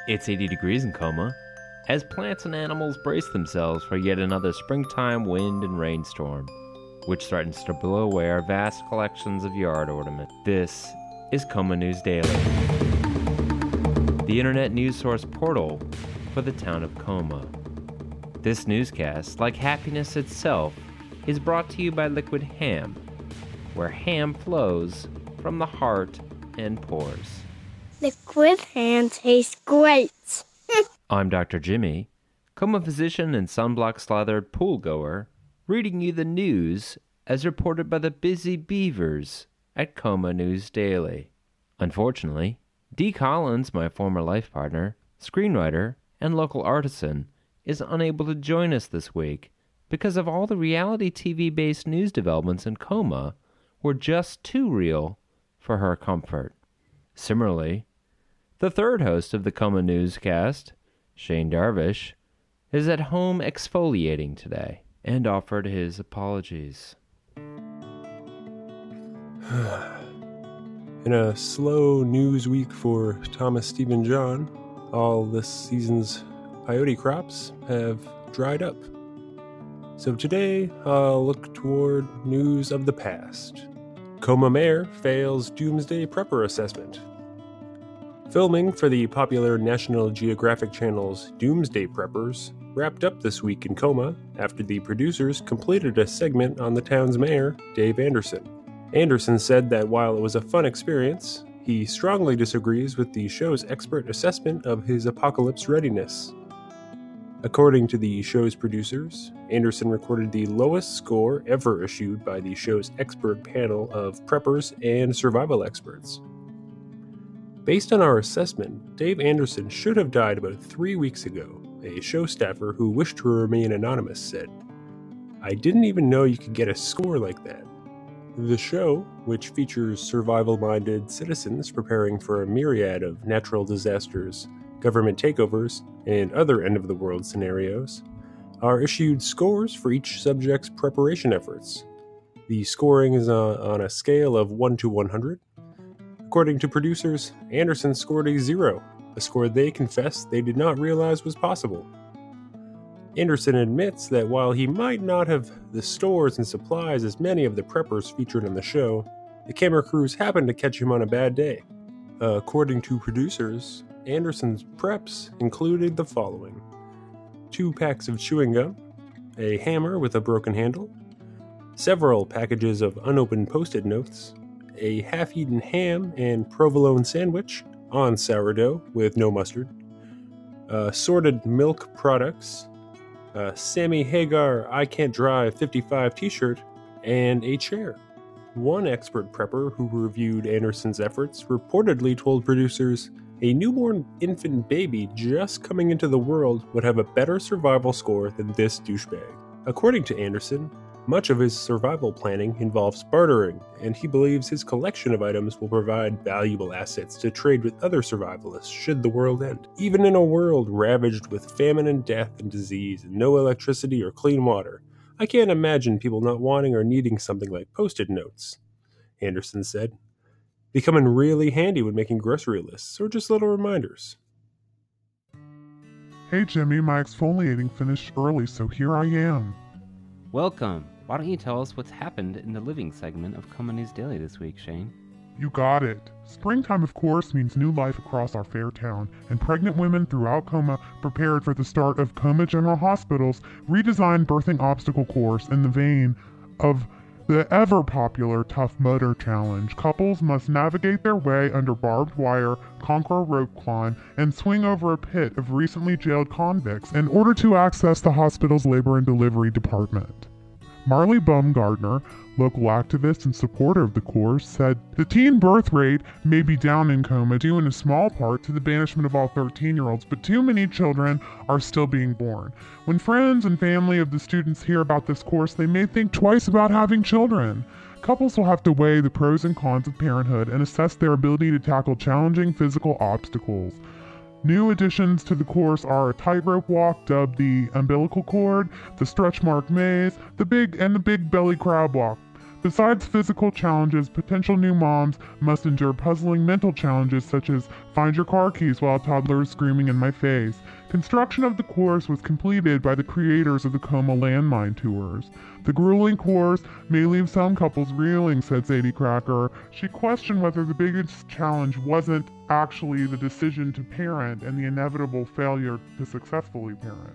It's 80 degrees in Coma, as plants and animals brace themselves for yet another springtime wind and rainstorm, which threatens to blow away our vast collections of yard ornament. This is Coma News Daily, the internet news source portal for the town of Coma. This newscast, like happiness itself, is brought to you by Liquid Ham, where ham flows from the heart and pores. Liquid ham tastes great. I'm Dr. Jimmy, Coma physician and sunblock-slathered pool-goer, reading you the news as reported by the busy beavers at Coma News Daily. Unfortunately, Dee Collins, my former life partner, screenwriter, and local artisan, is unable to join us this week because of all the reality TV-based news developments in Coma were just too real for her comfort. Similarly, the third host of the Coma newscast, Shane Darvish, is at home exfoliating today and offered his apologies. In a slow news week for Thomas Stephen John, all this season's peyote crops have dried up. So today, I'll look toward news of the past. Coma Mayor fails Doomsday Prepper assessment. Filming for the popular National Geographic Channel's Doomsday Preppers wrapped up this week in Coma after the producers completed a segment on the town's mayor, Dave Anderson. Anderson said that while it was a fun experience, he strongly disagrees with the show's expert assessment of his apocalypse readiness. According to the show's producers, Anderson recorded the lowest score ever issued by the show's expert panel of preppers and survival experts. Based on our assessment, Dave Anderson should have died about 3 weeks ago, a show staffer who wished to remain anonymous said. I didn't even know you could get a score like that. The show, which features survival-minded citizens preparing for a myriad of natural disasters, government takeovers, and other end-of-the-world scenarios, are issued scores for each subject's preparation efforts. The scoring is on a scale of 1 to 100. According to producers, Anderson scored a 0, a score they confess they did not realize was possible. Anderson admits that while he might not have the stores and supplies as many of the preppers featured on the show, the camera crews happened to catch him on a bad day. According to producers, Anderson's preps included the following: 2 packs of chewing gum, a hammer with a broken handle, several packages of unopened Post-it notes, a half-eaten ham and provolone sandwich on sourdough with no mustard, assorted milk products, a Sammy Hagar I Can't Drive 55 t-shirt, and a chair. One expert prepper who reviewed Anderson's efforts reportedly told producers a newborn infant baby just coming into the world would have a better survival score than this douchebag. According to Anderson, much of his survival planning involves bartering, and he believes his collection of items will provide valuable assets to trade with other survivalists should the world end. Even in a world ravaged with famine and death and disease and no electricity or clean water, I can't imagine people not wanting or needing something like Post-it notes, Anderson said. Becoming really handy when making grocery lists or just little reminders. Hey Jimmy, my exfoliating finished early, so here I am. Welcome. Why don't you tell us what's happened in the living segment of Coma News Daily this week, Shane? You got it. Springtime, of course, means new life across our fair town, and pregnant women throughout Coma prepared for the start of Coma General Hospital's redesigned birthing obstacle course in the vein of the ever-popular Tough Mudder Challenge. Couples must navigate their way under barbed wire, conquer a rope climb, and swing over a pit of recently jailed convicts in order to access the hospital's labor and delivery department. Marley Baumgartner, local activist and supporter of the course, said the teen birth rate may be down in Coma due in a small part to the banishment of all 13-year-olds, but too many children are still being born. When friends and family of the students hear about this course, they may think twice about having children. Couples will have to weigh the pros and cons of parenthood and assess their ability to tackle challenging physical obstacles. New additions to the course are a tightrope walk dubbed the umbilical cord, the stretch mark maze, the big belly crab walk. Besides physical challenges, potential new moms must endure puzzling mental challenges such as find your car keys while a toddler is screaming in my face. Construction of the course was completed by the creators of the Coma landmine tours. The grueling course may leave some couples reeling, said Sadie Cracker. She questioned whether the biggest challenge wasn't actually the decision to parent and the inevitable failure to successfully parent.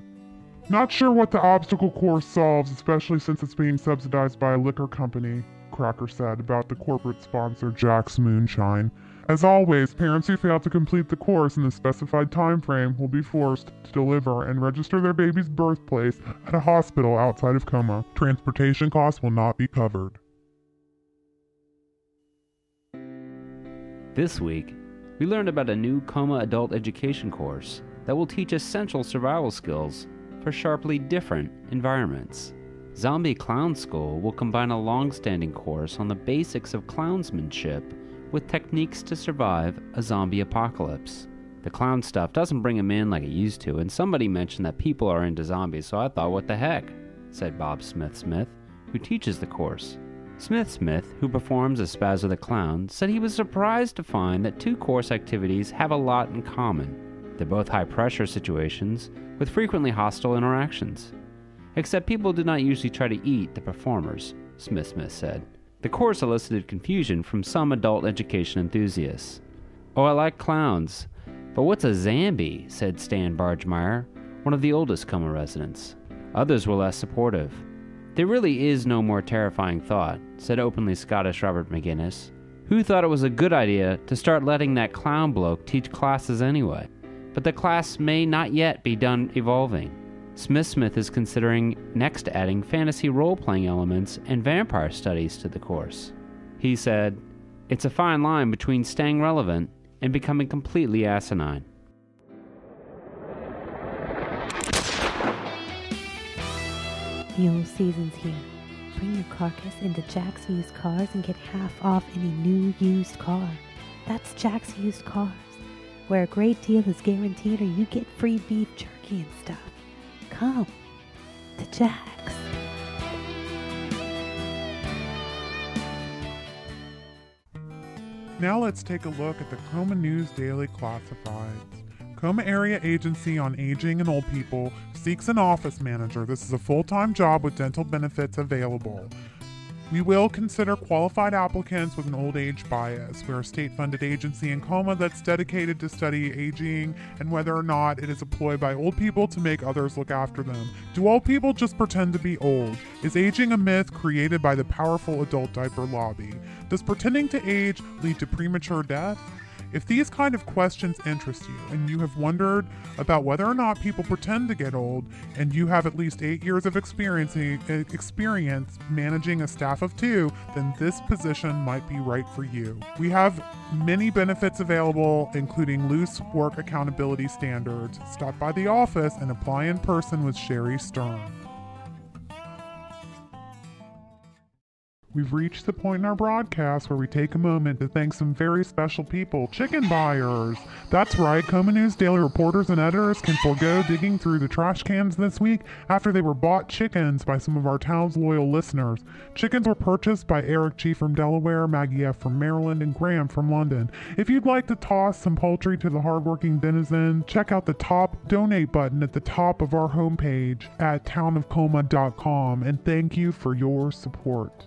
Not sure what the obstacle course solves, especially since it's being subsidized by a liquor company, Cracker said about the corporate sponsor Jack's Moonshine. As always, parents who fail to complete the course in the specified time frame will be forced to deliver and register their baby's birthplace at a hospital outside of Coma. Transportation costs will not be covered. This week, we learned about a new Coma adult education course that will teach essential survival skills for sharply different environments. Zombie Clown School will combine a long-standing course on the basics of clownsmanship with techniques to survive a zombie apocalypse. The clown stuff doesn't bring them in like it used to, and somebody mentioned that people are into zombies, so I thought, what the heck, said Bob Smith, who teaches the course. Smith, who performs as Spazzo the Clown, said he was surprised to find that two course activities have a lot in common. They're both high-pressure situations with frequently hostile interactions. Except people do not usually try to eat the performers, Smith said. The course elicited confusion from some adult education enthusiasts. Oh, I like clowns, but what's a Zambi? Said Stan Bargemeyer, one of the oldest Coma residents. Others were less supportive. There really is no more terrifying thought, said openly Scottish Robert McGinnis, who thought it was a good idea to start letting that clown bloke teach classes anyway. But the class may not yet be done evolving. Smith is considering next adding fantasy role-playing elements and vampire studies to the course. He said, "It's a fine line between staying relevant and becoming completely asinine." The old season's here. Bring your carcass into Jack's Used Cars and get half off any new used car. That's Jack's Used Cars, where a great deal is guaranteed or you get free beef jerky and stuff. Come to Jack's. Now let's take a look at the Coma News Daily Classifieds. Coma Area Agency on Aging and Old People seeks an office manager. This is a full-time job with dental benefits available. We will consider qualified applicants with an old age bias. We're a state-funded agency in Coma that's dedicated to study aging and whether or not it is employed by old people to make others look after them. Do old people just pretend to be old? Is aging a myth created by the powerful adult diaper lobby? Does pretending to age lead to premature death? If these kind of questions interest you and you have wondered about whether or not people pretend to get old and you have at least 8 years of experience managing a staff of 2, then this position might be right for you. We have many benefits available, including loose work accountability standards. Stop by the office and apply in person with Sherry Stern. We've reached the point in our broadcast where we take a moment to thank some very special people, chicken buyers. That's right, Coma News Daily reporters and editors can forego digging through the trash cans this week after they were bought chickens by some of our town's loyal listeners. Chickens were purchased by Eric G. from Delaware, Maggie F. from Maryland, and Graham from London. If you'd like to toss some poultry to the hardworking denizen, check out the top donate button at the top of our homepage at townofcoma.com, and thank you for your support.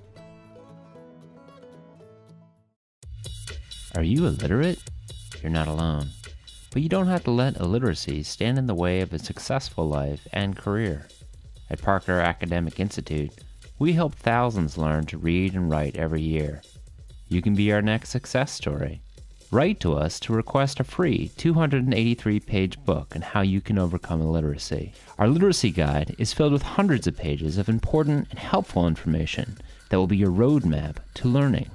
Are you illiterate? You're not alone. But you don't have to let illiteracy stand in the way of a successful life and career. At Parker Academic Institute, we help thousands learn to read and write every year. You can be our next success story. Write to us to request a free 283-page book on how you can overcome illiteracy. Our literacy guide is filled with hundreds of pages of important and helpful information that will be your roadmap to learning.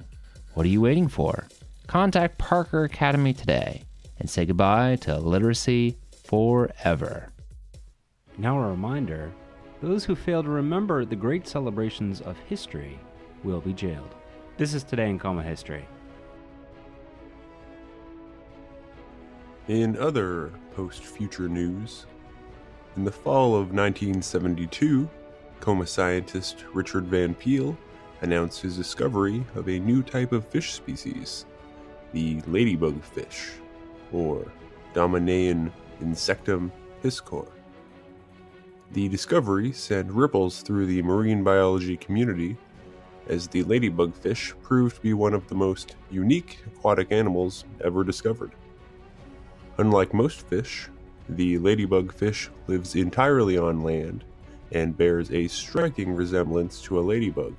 What are you waiting for? Contact Parker Academy today and say goodbye to illiteracy forever. Now a reminder, those who fail to remember the great celebrations of history will be jailed. This is Today in Coma History. In other post-future news, in the fall of 1972, Coma scientist Richard Van Peel announced his discovery of a new type of fish species, the Ladybug Fish, or Dominaean insectum piscor. The discovery sent ripples through the marine biology community, as the ladybug fish proved to be one of the most unique aquatic animals ever discovered. Unlike most fish, the ladybug fish lives entirely on land and bears a striking resemblance to a ladybug.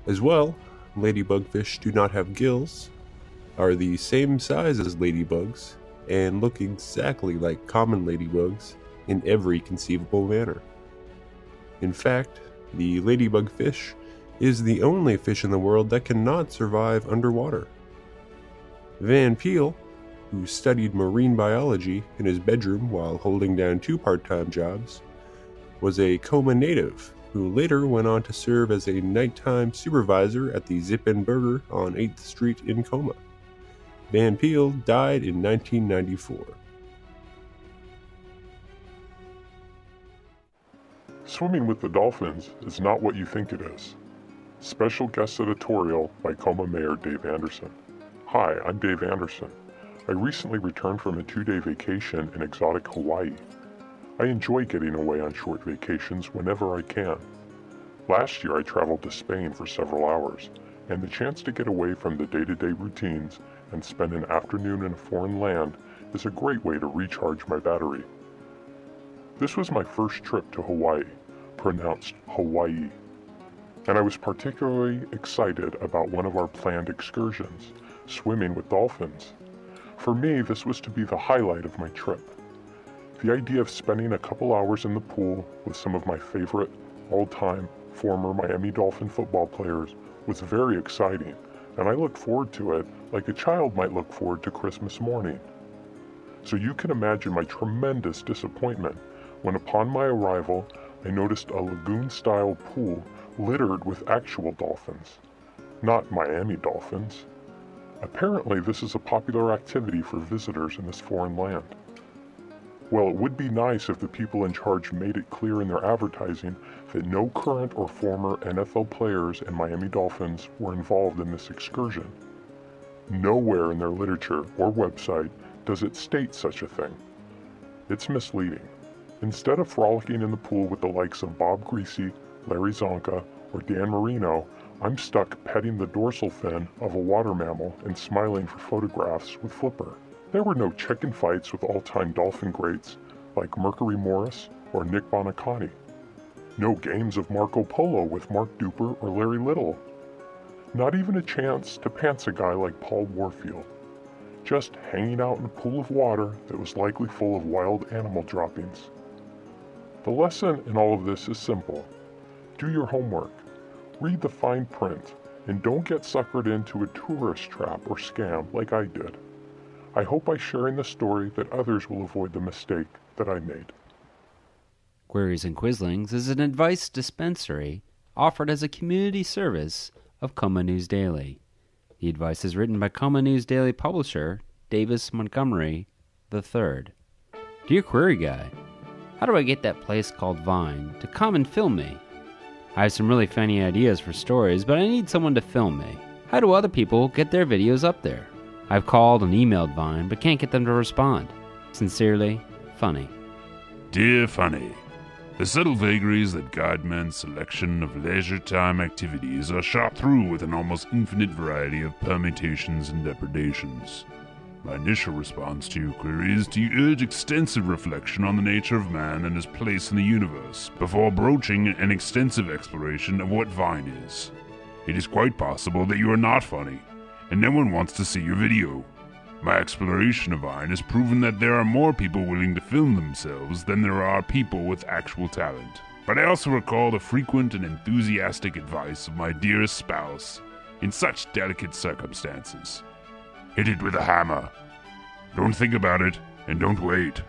As well, ladybug fish do not have gills, are the same size as ladybugs, and look exactly like common ladybugs in every conceivable manner. In fact, the ladybug fish is the only fish in the world that cannot survive underwater. Van Peel, who studied marine biology in his bedroom while holding down 2 part-time jobs, was a Coma native who later went on to serve as a nighttime supervisor at the Zip and Burger on 8th Street in Coma. Van Peel died in 1994. Swimming with the Dolphins is not what you think it is. Special guest editorial by Coma Mayor Dave Anderson. Hi, I'm Dave Anderson. I recently returned from a 2-day vacation in exotic Hawaii. I enjoy getting away on short vacations whenever I can. Last year I traveled to Spain for several hours, and the chance to get away from the day-to-day routines and spend an afternoon in a foreign land is a great way to recharge my battery. This was my first trip to Hawaii, pronounced Hawaii, and I was particularly excited about one of our planned excursions, swimming with dolphins. For me, this was to be the highlight of my trip. The idea of spending a couple hours in the pool with some of my favorite all-time former Miami Dolphin football players was very exciting, and I looked forward to it like a child might look forward to Christmas morning. So you can imagine my tremendous disappointment when upon my arrival I noticed a lagoon-style pool littered with actual dolphins, not Miami dolphins. Apparently this is a popular activity for visitors in this foreign land. Well, it would be nice if the people in charge made it clear in their advertising that no current or former NFL players and Miami Dolphins were involved in this excursion. Nowhere in their literature or website does it state such a thing. It's misleading. Instead of frolicking in the pool with the likes of Bob Greasy, Larry Zonka, or Dan Marino, I'm stuck petting the dorsal fin of a water mammal and smiling for photographs with Flipper. There were no chicken fights with all-time dolphin greats like Mercury Morris or Nick Bonaconti. No games of Marco Polo with Mark Duper or Larry Little. Not even a chance to pants a guy like Paul Warfield. Just hanging out in a pool of water that was likely full of wild animal droppings. The lesson in all of this is simple. Do your homework, read the fine print, and don't get suckered into a tourist trap or scam like I did. I hope by sharing this story that others will avoid the mistake that I made. Queries and Quizzlings is an advice dispensary offered as a community service of Coma News Daily. The advice is written by Coma News Daily publisher Davis Montgomery III. Dear Query Guy, how do I get that place called Vine to come and film me? I have some really funny ideas for stories, but I need someone to film me. How do other people get their videos up there? I've called and emailed Vine, but can't get them to respond. Sincerely, Funny. Dear Funny, the subtle vagaries that guide men's selection of leisure time activities are shot through with an almost infinite variety of permutations and depredations. My initial response to your query is to urge extensive reflection on the nature of man and his place in the universe, before broaching an extensive exploration of what Vine is. It is quite possible that you are not funny, and no one wants to see your video. My exploration of Vine has proven that there are more people willing to film themselves than there are people with actual talent. But I also recall the frequent and enthusiastic advice of my dearest spouse in such delicate circumstances. Hit it with a hammer. Don't think about it, and don't wait.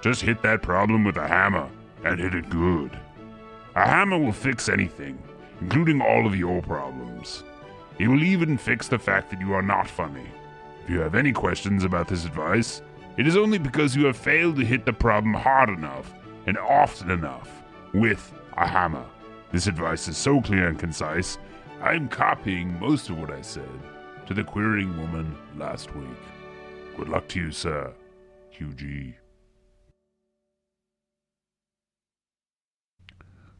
Just hit that problem with a hammer, and hit it good. A hammer will fix anything, including all of your problems. It will even fix the fact that you are not funny. If you have any questions about this advice, it is only because you have failed to hit the problem hard enough and often enough with a hammer. This advice is so clear and concise I'm copying most of what I said to the querying woman last week. Good luck to you, sir. QG.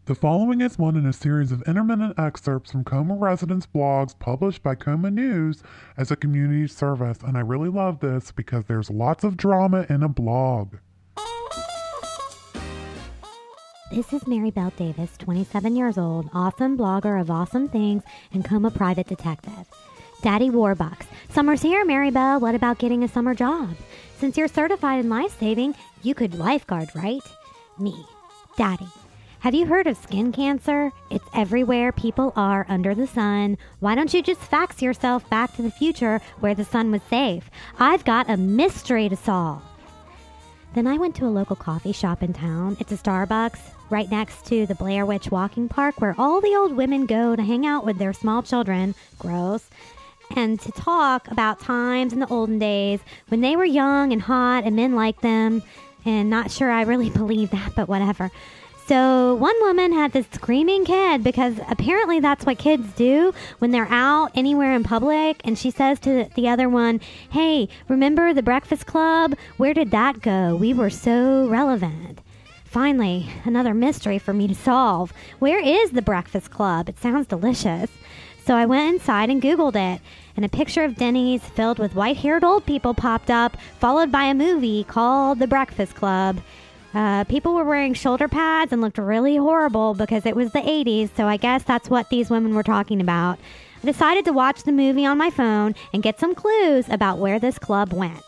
The following is one in a series of intermittent excerpts from Coma residents' blogs published by Coma News as a community service, and I really love this because there's lots of drama in a blog. This is Mary Belle Davis, 27 years old, awesome blogger of awesome things, and Coma private detective. Daddy Warbucks. Summer's here, Mary Belle. What about getting a summer job? Since you're certified in life-saving, you could lifeguard, right? Me. Daddy. Have you heard of skin cancer? It's everywhere people are under the sun. Why don't you just fax yourself back to the future where the sun was safe? I've got a mystery to solve. Then I went to a local coffee shop in town. It's a Starbucks right next to the Blair Witch Walking Park where all the old women go to hang out with their small children. Gross. And to talk about times in the olden days when they were young and hot and men liked them. And not sure I really believe that, but whatever. So one woman had this screaming kid because apparently that's what kids do when they're out anywhere in public. And she says to the other one, hey, remember the Breakfast Club? Where did that go? We were so relevant. Finally, another mystery for me to solve. Where is the Breakfast Club? It sounds delicious. So I went inside and Googled it, and a picture of Denny's filled with white-haired old people popped up, followed by a movie called The Breakfast Club. People were wearing shoulder pads and looked really horrible because it was the 80s, so I guess that's what these women were talking about. I decided to watch the movie on my phone and get some clues about where this club went.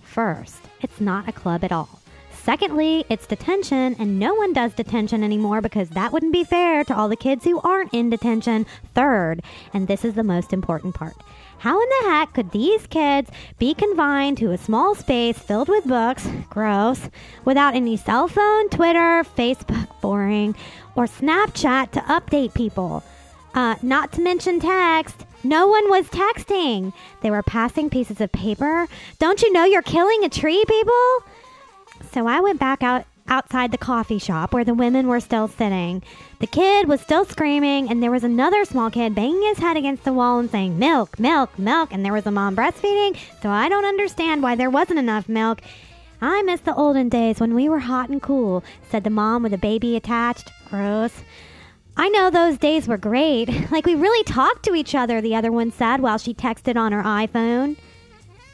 First, it's not a club at all. Secondly, it's detention, and no one does detention anymore because that wouldn't be fair to all the kids who aren't in detention. Third, and this is the most important part, how in the heck could these kids be confined to a small space filled with books, gross, without any cell phone, Twitter, Facebook, boring, or Snapchat to update people? Not to mention text. No one was texting. They were passing pieces of paper. Don't you know you're killing a tree, people? So I went back outside the coffee shop where the women were still sitting. The kid was still screaming, and there was another small kid banging his head against the wall and saying, milk, milk, milk, and there was a mom breastfeeding, so I don't understand why there wasn't enough milk. I miss the olden days when we were hot and cool, said the mom with a baby attached. Gross. I know those days were great. Like we really talked to each other, the other one said while she texted on her iPhone.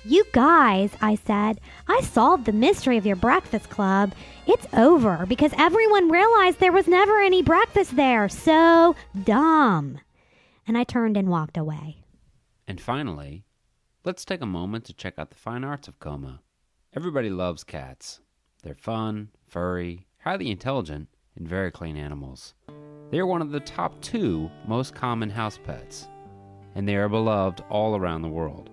You guys, I said, I solved the mystery of your breakfast club. It's over because everyone realized there was never any breakfast there. So dumb. And I turned and walked away. And finally, let's take a moment to check out the fine arts of Coma. Everybody loves cats. They're fun, furry, highly intelligent, and very clean animals. They are one of the top 2 most common house pets, and they are beloved all around the world.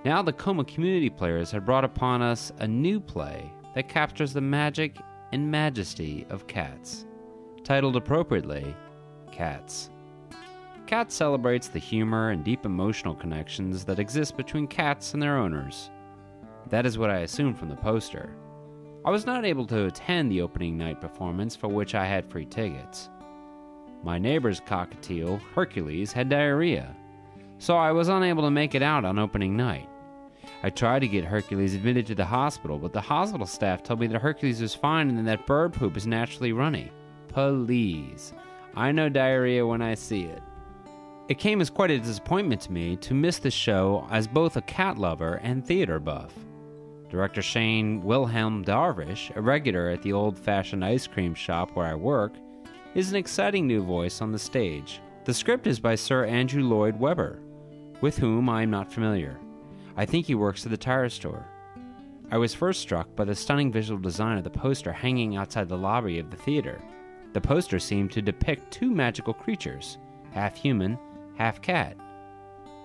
Now the Coma community players have brought upon us a new play that captures the magic and majesty of cats, titled appropriately, Cats. Cats celebrates the humor and deep emotional connections that exist between cats and their owners. That is what I assumed from the poster. I was not able to attend the opening night performance for which I had free tickets. My neighbor's cockatiel, Hercules, had diarrhea, so I was unable to make it out on opening night. I tried to get Hercules admitted to the hospital, but the hospital staff told me that Hercules was fine and that bird poop is naturally runny. Please. I know diarrhea when I see it. It came as quite a disappointment to me to miss the show as both a cat lover and theater buff. Director Shane Wilhelm Darvish, a regular at the old-fashioned ice cream shop where I work, is an exciting new voice on the stage. The script is by Sir Andrew Lloyd Webber, with whom I am not familiar. I think he works at the tire store. I was first struck by the stunning visual design of the poster hanging outside the lobby of the theater. The poster seemed to depict 2 magical creatures, half human, half cat.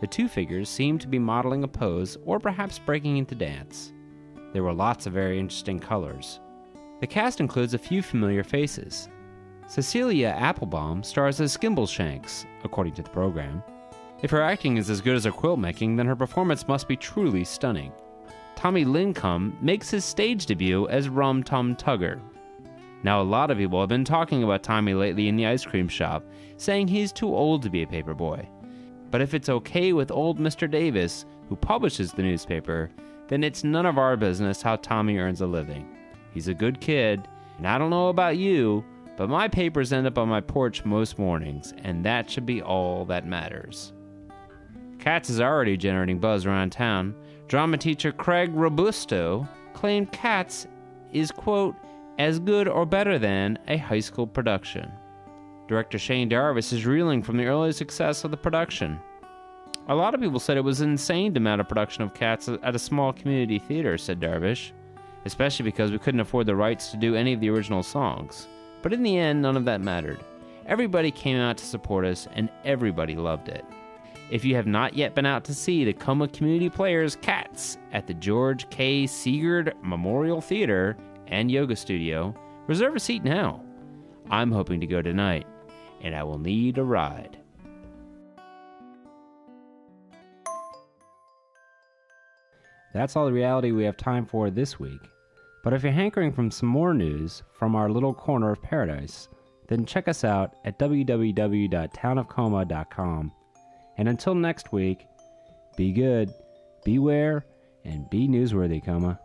The 2 figures seemed to be modeling a pose or perhaps breaking into dance. There were lots of very interesting colors. The cast includes a few familiar faces. Cecilia Applebaum stars as Skimbleshanks, according to the program. If her acting is as good as her quilt making, then her performance must be truly stunning. Tommy Lincombe makes his stage debut as Rum Tum Tugger. Now, a lot of people have been talking about Tommy lately in the ice cream shop, saying he's too old to be a paper boy. But if it's okay with old Mr. Davis, who publishes the newspaper, then it's none of our business how Tommy earns a living. He's a good kid, and I don't know about you, but my papers end up on my porch most mornings, and that should be all that matters. Cats is already generating buzz around town. Drama teacher Craig Robusto claimed Cats is, quote, as good or better than a high school production. Director Shane Darvis is reeling from the early success of the production. A lot of people said it was insane to mount a production of Cats at a small community theater, said Darvish, especially because we couldn't afford the rights to do any of the original songs. But in the end, none of that mattered. Everybody came out to support us, and everybody loved it. If you have not yet been out to see the Coma Community Players' Cats at the George K. Seegard Memorial Theater and Yoga Studio, reserve a seat now. I'm hoping to go tonight, and I will need a ride. That's all the reality we have time for this week. But if you're hankering for some more news from our little corner of paradise, then check us out at www.townofcoma.com. And until next week, be good, beware, and be newsworthy, Coma.